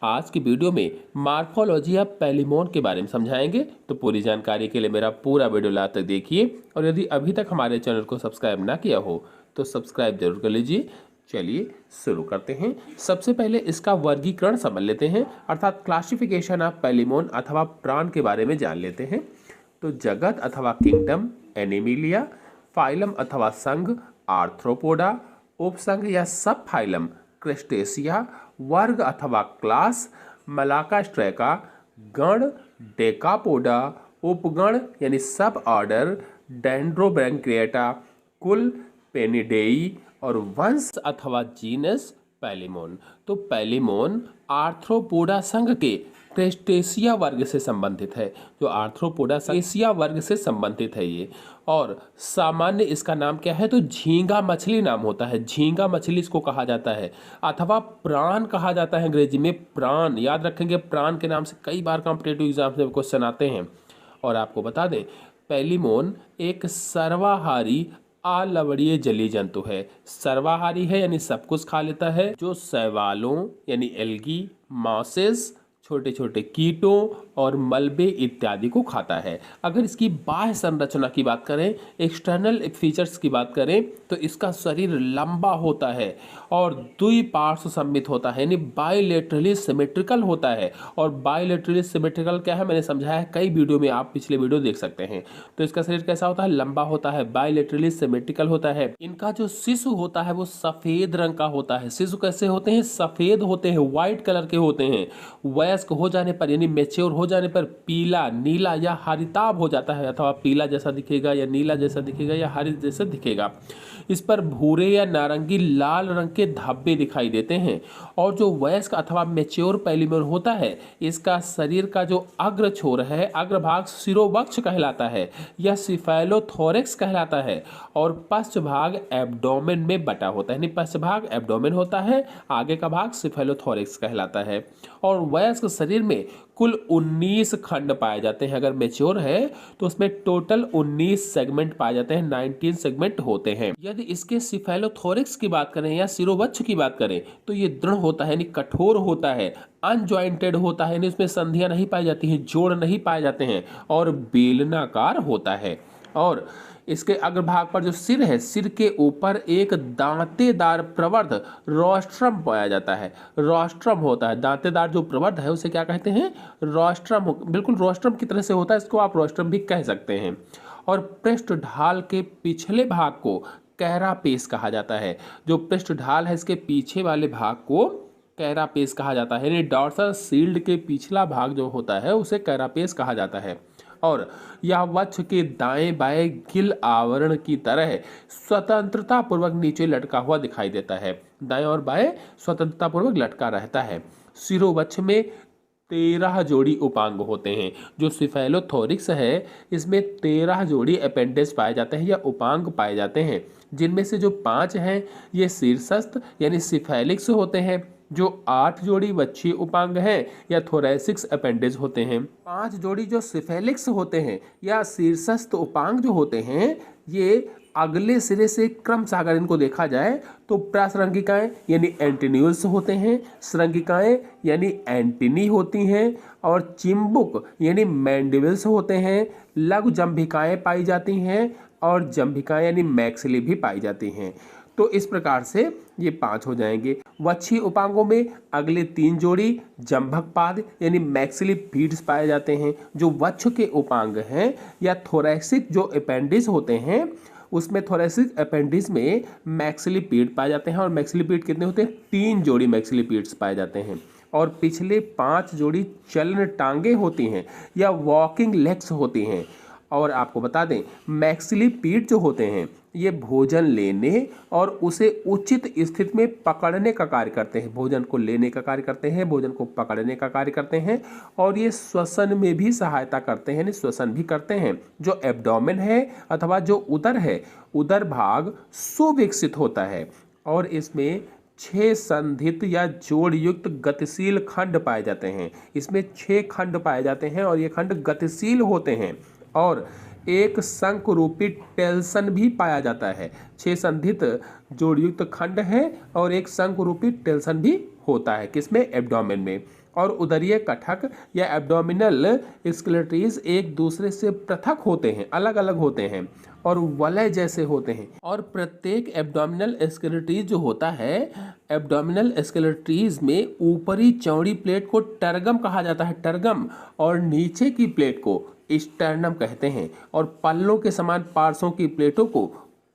आज की वीडियो में मार्फोलॉजी ऑफ पैलिमोन के बारे में समझाएंगे। तो पूरी जानकारी के लिए मेरा पूरा वीडियो लास्ट तक देखिए और यदि अभी तक हमारे चैनल को सब्सक्राइब ना किया हो तो सब्सक्राइब जरूर कर लीजिए। चलिए शुरू करते हैं। सबसे पहले इसका वर्गीकरण समझ लेते हैं, अर्थात क्लासिफिकेशन ऑफ पैलिमोन अथवा प्राण के बारे में जान लेते हैं। तो जगत अथवा किंगडम एनिमिलिया, फाइलम अथवा संघ आर्थ्रोपोडा, उपसंघ या सब फाइलम क्रेस्टेसिया, वर्ग अथवा क्लास मलाकास्ट्रैका, गण डेकापोडा, उपगण यानी सब ऑर्डर डेंड्रोब्रैंकिएटा, कुल पेनिडेई और वंश अथवा जीनस पैलिमोन। तो पैलिमोन आर्थ्रोपोडा संघ के क्रेस्टेसिया वर्ग से संबंधित है। जो आर्थ्रोपोडा क्रेस्टेसिया वर्ग से संबंधित है ये, और सामान्य इसका नाम क्या है तो झींगा मछली नाम होता है। झींगा मछली इसको कहा जाता है अथवा प्राण कहा जाता है अंग्रेजी में। प्राण याद रखेंगे, प्राण के नाम से कई बार कॉम्पिटेटिव एग्जाम में क्वेश्चन आते हैं। और आपको बता दें पैलिमोन एक सर्वाहारी अलवड़ीय जलीय जंतु है। सर्वाहारी है यानी सब कुछ खा लेता है, जो शैवालों यानी एल्गी, मॉसेस, छोटे छोटे कीटों और मलबे इत्यादि को खाता है। अगर इसकी बाह्य संरचना की बात करें, एक्सटर्नल फीचर्स की बात करें, तो इसका शरीर लंबा होता है और द्विपार्श्व सममित होता है यानी बायलेटरली सिमेट्रिकल होता है। और बायलेटरली सिमेट्रिकल क्या है मैंने समझाया है कई वीडियो में, आप पिछले वीडियो देख सकते हैं। तो इसका शरीर कैसा होता है, लंबा होता है, बायलेटरली सिमेट्रिकल होता है। इनका जो शिशु होता है वो सफेद रंग का होता है। शिशु कैसे होते हैं, सफेद होते हैं, व्हाइट कलर के होते हैं। वयस्क हो जाने पर यानी मेच्योर हो जाने पर पीला, नीला या हरिताभ हो जाता है, अथवा पीला जैसा दिखेगा या नीला जैसा दिखेगा या हरित जैसा दिखेगा। इस पर भूरे या नारंगी लाल रंग के धब्बे दिखाई देते हैं। और जो वयस्क अथवा मेच्योर पैलिमोन होता है, इसका शरीर का जो अग्र छोर है, अग्रभाग शिरोवक्ष कहलाता है या सिफेलोथोरेक्स कहलाता है, और पश्च भाग एब्डोमेन में बटा होता है यानी पश्च भाग एब्डोमेन होता है, आगे का भाग सिफेलोथोरेक्स कहलाता है। और वयस्क शरीर में कुल 19 खंड पाए जाते हैं। अगर मेच्योर है तो उसमें टोटल 19 सेगमेंट पाए जाते हैं, 19 सेगमेंट होते हैं। यदि इसके सिफेलोथोरेक्स की बात करें या शिरोवक्ष की बात करें तो ये दृढ़ होता है यानी कठोर होता है, अनजॉइंटेड होता है यानी उसमें संधियां नहीं पाई जाती हैं, जोड़ नहीं पाए जाते हैं, और बेलनाकार होता है। और इसके अग्रभाग पर जो सिर है, सिर के ऊपर एक दांतेदार प्रवर्ध रोस्ट्रम पाया जाता है। रोस्ट्रम होता है, दांतेदार जो प्रवर्ध है उसे क्या कहते हैं, रोस्ट्रम। बिल्कुल रोस्ट्रम की तरह से होता है, इसको आप रोस्ट्रम भी कह सकते हैं। और पृष्ठ ढाल के पिछले भाग को कैरापेस कहा जाता है। जो पृष्ठ ढाल है इसके पीछे वाले भाग को कैरापेस कहा जाता है, यानी डॉर्सल शील्ड के पिछला भाग जो होता है उसे कैरापेस कहा जाता है। और यह वक्ष के दाएं बाएं गिल आवरण की तरह स्वतंत्रता पूर्वक नीचे लटका हुआ दिखाई देता है। दाएं और बाएं स्वतंत्रता पूर्वक लटका रहता है। शिरोवक्ष में 13 जोड़ी उपांग होते हैं। जो सिफेलोथोरिक्स है इसमें 13 जोड़ी अपेंडेज पाए जाते हैं या उपांग पाए जाते हैं, जिनमें से जो 5 हैं ये शीर्षस्थ यानी सिफेलिक्स होते हैं, जो 8 जोड़ी वक्षीय उपांग हैं या थोरैसिक्स अपेंडेज होते हैं। 5 जोड़ी जो सिफेलिक्स होते हैं या शीर्षस्थ उपांग जो होते हैं, ये अगले सिरे से क्रमशः अगर इनको देखा जाए तो प्रसरंगिकाएं यानी एंटीन्यूल्स होते हैं, श्रृंगिकाएं यानी एंटीनी होती हैं, और चिम्बुक यानी मैंडिबल्स होते हैं। लघु जंभिकाएं पाई जाती हैं और जंभिकाएं यानी मैक्सिली भी पाई जाती हैं। तो इस प्रकार से ये 5 हो जाएंगे। वक्षीय उपांगों में अगले 3 जोड़ी जंभक पाद यानी मैक्सिली पीड्स पाए जाते हैं। जो वक्ष के उपांग हैं या थोरैसिक जो अपेंडिस होते हैं, उसमें थोरैसिक अपेंडिस में मैक्सिलिपीड पाए जाते हैं। और मैक्सिलिपीड कितने होते हैं, 3 जोड़ी मैक्सिलिपीड्स पाए जाते हैं। और पिछले 5 जोड़ी चलन टांगे होती हैं या वॉकिंग लेग्स होती हैं। और आपको बता दें मैक्सिलिपीड जो होते हैं ये भोजन लेने और उसे उचित स्थिति में पकड़ने का कार्य करते हैं। भोजन को लेने का कार्य करते हैं, भोजन को पकड़ने का कार्य करते हैं, और ये श्वसन में भी सहायता करते हैं, श्वसन भी करते हैं। जो एब्डोमेन है अथवा जो उदर है, उदर भाग सुविकसित होता है और इसमें 6 संधित या जोड़ युक्त गतिशील खंड पाए जाते हैं। इसमें 6 खंड पाए जाते हैं और ये खंड गतिशील होते हैं। और एक शंकुरूपी टेल्सन भी पाया जाता है। 6 संधित जोड़युक्त खंड है और एक शंकुरूपी टेल्सन भी होता है, किसमें? एब्डोमेन में। और उदरीय कटक या एब्डोमिनल स्केलेटरीज एक दूसरे से पृथक होते हैं, अलग अलग होते हैं और वलय जैसे होते हैं। और प्रत्येक एब्डोमिनल स्केलेटरीज जो होता है, एब्डोमिनल स्केलेटरीज में ऊपरी चौड़ी प्लेट को टर्गम कहा जाता है, टर्गम, और नीचे की प्लेट को स्टर्नम कहते हैं। और पल्लों के समान पार्श्वों की प्लेटों को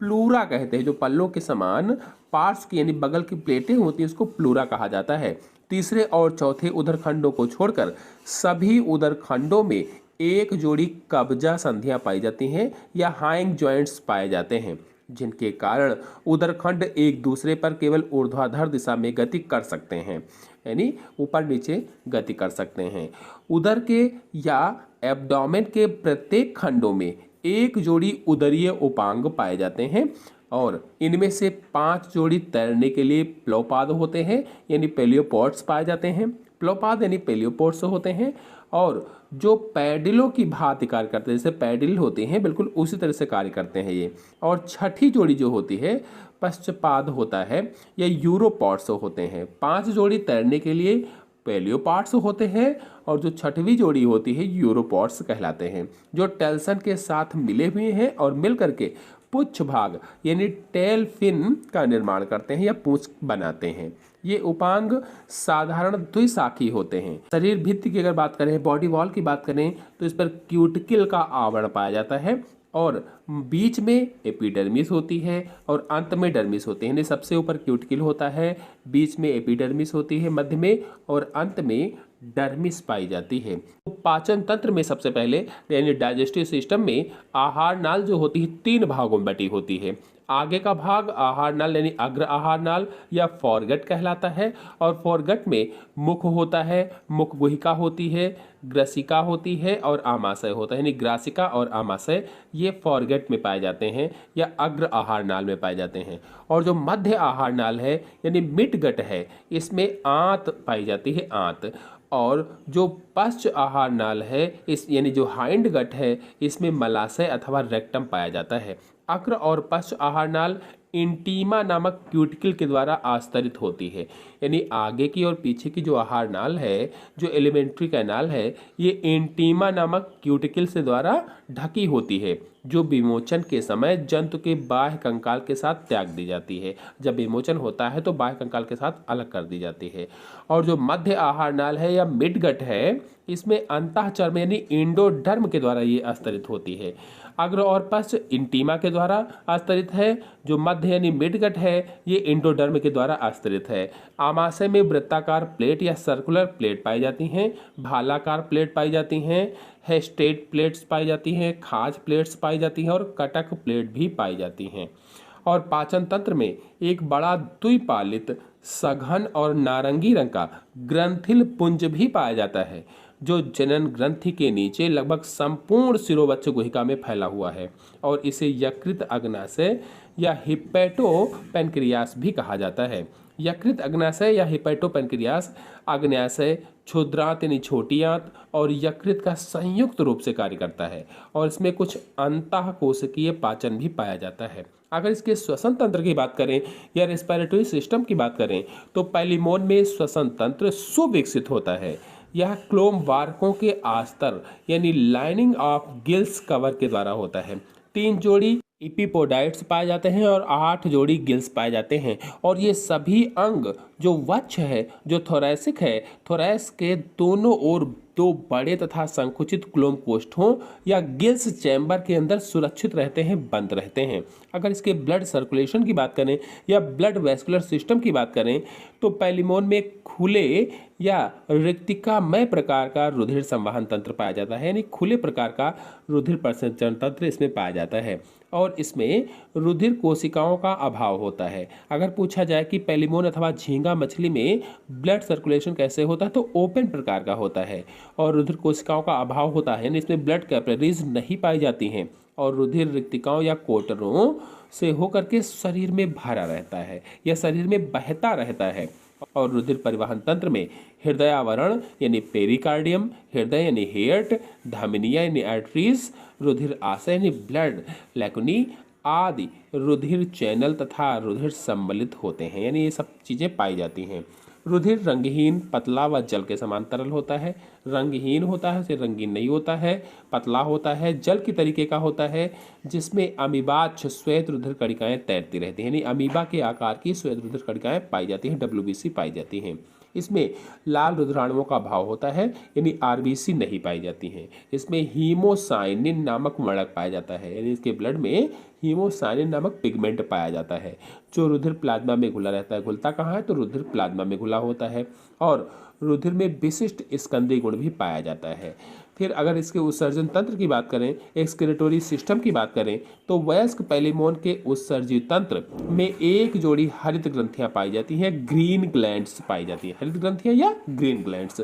प्लूरा कहते हैं। जो पल्लों के समान पार्श्व की यानी बगल की प्लेटें होती हैं उसको प्लूरा कहा जाता है। तीसरे और चौथे उदरखंडों को छोड़कर सभी उदरखंडों में एक जोड़ी कब्जा संधियां पाई जाती हैं या हाइंग जॉइंट्स पाए जाते हैं, जिनके कारण उदरखंड एक दूसरे पर केवल ऊर्ध्वाधर दिशा में गति कर सकते हैं, यानी ऊपर नीचे गति कर सकते हैं। उदर के या एब्डोमेन के प्रत्येक खंडों में एक जोड़ी उदरीय उपांग पाए जाते हैं और इनमें से 5 जोड़ी तैरने के लिए प्लोपाद होते हैं, यानी पेलियोपोड्स पाए जाते हैं। प्लोपाद यानी पेलियोपोड्स होते हैं और जो पैडिलों की भांति कार्य करते हैं, जैसे पैडिल होते हैं बिल्कुल उसी तरह से कार्य करते हैं ये। और छठी जोड़ी जो होती है पश्चपाद होता है या यूरोपॉड्स होते हैं। 5 जोड़ी तैरने के लिए पेलियोपाड्स होते हैं और जो छठवीं जोड़ी होती है यूरोपॉड्स कहलाते हैं, जो टेल्सन के साथ मिले हुए हैं और मिल करके पुच्छ भाग यानी टेल फिन का निर्माण करते हैं या पूंछ बनाते हैं। ये उपांग साधारण द्विशाखी होते हैं। शरीर भित्ति की अगर बात करें, बॉडी वॉल की बात करें, तो इस पर क्यूटिकल का आवरण पाया जाता है और बीच में एपिडर्मिस होती है और अंत में डर्मिस होती है। यानी सबसे ऊपर क्यूटिकल होता है, बीच में एपिडर्मिस होती है, मध्य में और अंत में डर्मिस पाई जाती है। तो पाचन तंत्र में सबसे पहले यानी डाइजेस्टिव सिस्टम में आहार नाल जो होती है 3 भागों में बटी होती है। आगे का भाग आहार नाल यानी अग्र आहार नाल या फॉरगट कहलाता है और फॉरगट में मुख होता है, मुख गुहिका होती है, ग्रसिका होती है और आमाशय होता है, यानी ग्रासिका और आमाशय ये फॉरगट में पाए जाते हैं या अग्र आहार नाल में पाए जाते हैं। और जो मध्य आहार नाल है यानी मिडगट है, इसमें आंत पाई जाती है, आंत। और जो पश्च आहार नाल है इस यानी जो हाइंड गट है, इसमें मलाशय अथवा रेक्टम पाया जाता है। अग्र और पश्च आहार नाल इंटीमा नामक क्यूटिकल के द्वारा आस्तरित होती है, यानी आगे की और पीछे की जो आहार नाल है, जो एलिमेंट्री कैनाल है, ये इंटीमा नामक क्यूटिकल से द्वारा ढकी होती है, जो विमोचन के समय जंतु के बाह्य कंकाल के साथ त्याग दी जाती है। जब विमोचन होता है तो बाह्य कंकाल के साथ अलग कर दी जाती है। और जो मध्य आहार नाल है या मिडगट है, इसमें अंतःचर्म यानी इंडोडर्म के द्वारा ये आस्तरित होती है। अग्र और पश्च इंटीमा के द्वारा आस्तरित है, जो मध्य यानी मिडगट है ये इंडोडर्म के द्वारा आस्तरित है। आमाशय में वृत्ताकार प्लेट या सर्कुलर प्लेट पाई जाती हैं, भालाकार प्लेट पाई जाती हैं, हेस्टेट प्लेट्स पाई जाती हैं, खाज प्लेट्स पाई जाती हैं और कटक प्लेट भी पाई जाती हैं। और पाचन तंत्र में एक बड़ा द्विपालित सघन और नारंगी रंग का ग्रंथिल पुंज भी पाया जाता है, जो जनन ग्रंथि के नीचे लगभग संपूर्ण शिरोवच्छ गुहिका में फैला हुआ है और इसे यकृत अग्नाशय या हिपैटोपेनक्रियास भी कहा जाता है। यकृत अग्नाशय या हिपैटोपेनक्रियास अग्नाशय, क्षुद्रांत यानी छोटी आंत और यकृत का संयुक्त रूप से कार्य करता है और इसमें कुछ अंतःकोशिकीय पाचन भी पाया जाता है। अगर इसके श्वसन तंत्र की बात करें या रेस्पिरेटरी सिस्टम की बात करें तो पैलिमोन में श्वसन तंत्र सुविकसित होता है। यह क्लोम वार्कों के आस्तर यानी लाइनिंग ऑफ गिल्स कवर के द्वारा होता है। 3 जोड़ी इपिपोडाइट्स पाए जाते हैं और 8 जोड़ी गिल्स पाए जाते हैं और ये सभी अंग जो वक्ष है, जो थोरैसिक है, थोरैस के दोनों ओर 2 बड़े तथा संकुचित क्लोम कोष्ठों या गिल्स चैम्बर के अंदर सुरक्षित रहते हैं, बंद रहते हैं। अगर इसके ब्लड सर्कुलेशन की बात करें या ब्लड वेस्कुलर सिस्टम की बात करें तो पैलिमोन में खुले या रिक्तिकामय प्रकार का रुधिर संवहन तंत्र पाया जाता है, यानी खुले प्रकार का रुधिर परिसंचरण तंत्र इसमें पाया जाता है और इसमें रुधिर कोशिकाओं का अभाव होता है। अगर पूछा जाए कि पैलिमोन अथवा झींगा मछली में ब्लड सर्कुलेशन कैसे होता है तो ओपन प्रकार का होता है और रुधिर कोशिकाओं का अभाव होता है, यानी इसमें ब्लड कैपिलरीज नहीं पाई जाती हैं और रुधिर रिक्तिकाओं या कोटरों से होकर के शरीर में भरा रहता है या शरीर में बहता रहता है। और रुधिर परिवहन तंत्र में हृदयावरण यानी पेरिकार्डियम, हृदय यानी हेर्ट, धमनियां यानी आर्टरीज, रुधिर आशय यानी ब्लड लैकुनी आदि रुधिर चैनल तथा रुधिर सम्मिलित होते हैं, यानी ये सब चीजें पाई जाती हैं। रुधिर रंगहीन, पतला व जल के समान तरल होता है। रंगहीन होता है, उसे रंगीन नहीं होता है। पतला होता है, जल की तरीके का होता है, जिसमें अमीबाच्छ श्वेत रुधिर कणिकाएं तैरती रहती हैं, यानी अमीबा के आकार की श्वेत रुधिर कणिकाएं पाई जाती हैं, WBC पाई जाती हैं। इसमें लाल रुधिराणुओं का अभाव होता है, यानी RBC नहीं पाई जाती हैं। इसमें हीमोसाइनिन नामक वर्णक पाया जाता है, यानी इसके ब्लड में हीमोसाइनिन नामक पिगमेंट पाया जाता है, जो रुधिर प्लाज्मा में घुला रहता है। घुलता कहाँ है? तो रुधिर प्लाज्मा में घुला होता है। और रुधिर में विशिष्ट स्कंदीय गुण भी पाया जाता है। फिर अगर इसके उत्सर्जन तंत्र की बात करें, एक्सक्रीटोरी सिस्टम की बात करें, तो वयस्क पैलिमोन के उत्सर्जित तंत्र में एक जोड़ी हरित ग्रंथियां पाई जाती हैं, ग्रीन ग्लैंड्स पाई जाती हैं, हरित ग्रंथियां या ग्रीन ग्लैंड्स,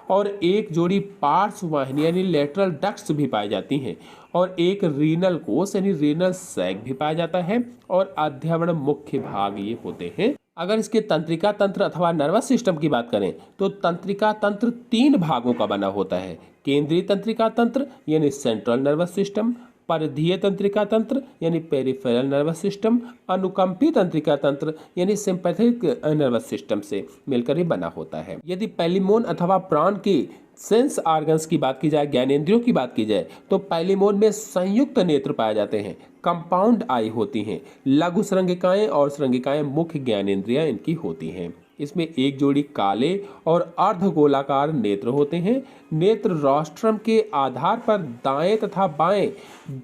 और एक जोड़ी पार्श्ववाहिनी यानी लेटरल डक्ट्स भी पाई जाती हैं, और एक रीनल कोष यानी रीनल सैक भी पाया जाता है, और आध्यावरण मुख्य भाग ये होते हैं। अगर इसके तंत्रिका तंत्र अथवा नर्वस सिस्टम की बात करें, तो तंत्रिका तंत्र 3 भागों का बना होता है। केंद्रीय तंत्रिका तंत्र यानी सेंट्रल नर्वस सिस्टम, परिधीय तंत्रिका तंत्र यानी पेरिफेरल नर्वस सिस्टम, अनुकंपी तंत्रिका तंत्र यानी सिंपैथिक नर्वस सिस्टम से मिलकर ही बना होता है। यदि पैलिमोन अथवा प्राण की सेंस ऑर्गन्स की बात की जाए, ज्ञानेंद्रियों की बात की जाए, तो पैलिमोन में संयुक्त नेत्र पाए जाते हैं, कंपाउंड आई होती हैं, लघु श्रृंगिकाएं और श्रृंगिकाएं मुख्य ज्ञानेंद्रियां इनकी होती हैं। इसमें एक जोड़ी काले और अर्धगोलाकार नेत्र होते हैं। नेत्र रोस्ट्रम के आधार पर दाएं तथा बाएं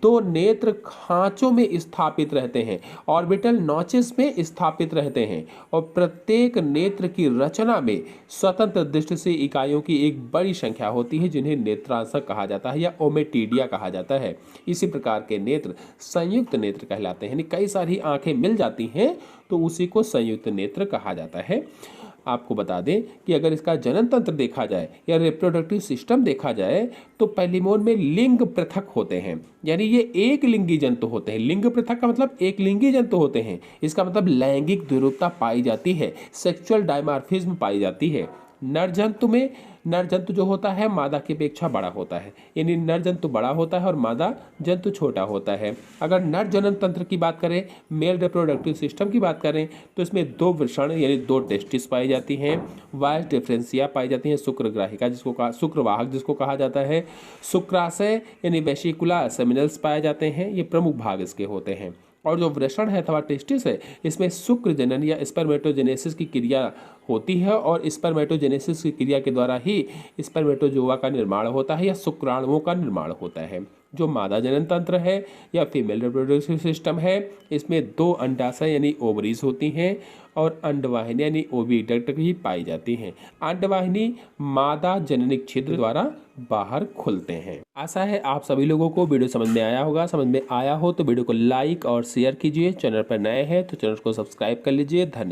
2 नेत्र खांचों में स्थापित रहते हैं, ऑर्बिटल नॉचेस में स्थापित रहते हैं, और प्रत्येक नेत्र की रचना में स्वतंत्र दृष्टि से इकाइयों की एक बड़ी संख्या होती है, जिन्हें नेत्रांशक कहा जाता है या ओमेटिडिया कहा जाता है। इसी प्रकार के नेत्र संयुक्त नेत्र कहलाते हैं, यानी कई सारी आंखें मिल जाती हैं तो उसी को संयुक्त नेत्र कहा जाता है। आपको बता दें कि अगर इसका जनन तंत्र देखा जाए या रिप्रोडक्टिव सिस्टम देखा जाए, तो पैलिमोन में लिंग पृथक होते हैं, यानी ये एक लिंगी जंतु होते हैं। लिंग पृथक का मतलब एक लिंगी जंतु होते हैं, इसका मतलब लैंगिक द्विरूपता पाई जाती है, सेक्सुअल डायमॉर्फिज्म पाई जाती है। नर जंतु में नर जंतु जो होता है मादा की अपेक्षा बड़ा होता है, यानी नर जंतु बड़ा होता है और मादा जंतु छोटा होता है। अगर नर जनन तंत्र की बात करें, मेल रिप्रोडक्टिव सिस्टम की बात करें, तो इसमें 2 वृषण यानी 2 टेस्टिस पाई जाती हैं, वाइस डिफरेंसिया पाई जाती हैं, शुक्रग्राहिका शुक्रवाहक जिसको कहा जाता है, शुक्राशय यानी वेसिकुला सेमिनल्स पाए जाते हैं, ये प्रमुख भाग इसके होते हैं। और जो वृषण है अथवा टेस्टिस है, इसमें शुक्र जनन या स्पर्मेटोजेनेसिस की क्रिया होती है, और स्पर्मेटोजेनेसिस की क्रिया के द्वारा ही स्पर्मेटोजोआ का निर्माण होता है या शुक्राणुओं का निर्माण होता है। जो मादा जनन तंत्र है या फीमेल रिप्रोडक्टिव सिस्टम है, इसमें 2 अंडाशय यानी ओवरीज होती हैं, और अंडवाहिनी यानी ओविडक्ट भी पाई जाती हैं। अंडवाहिनी मादा जननिक छिद्र द्वारा बाहर खुलते हैं। आशा है आप सभी लोगों को वीडियो समझ में आया होगा। समझ में आया हो तो वीडियो को लाइक और शेयर कीजिए। चैनल पर नए हैं तो चैनल को सब्सक्राइब कर लीजिए। धन्यवाद।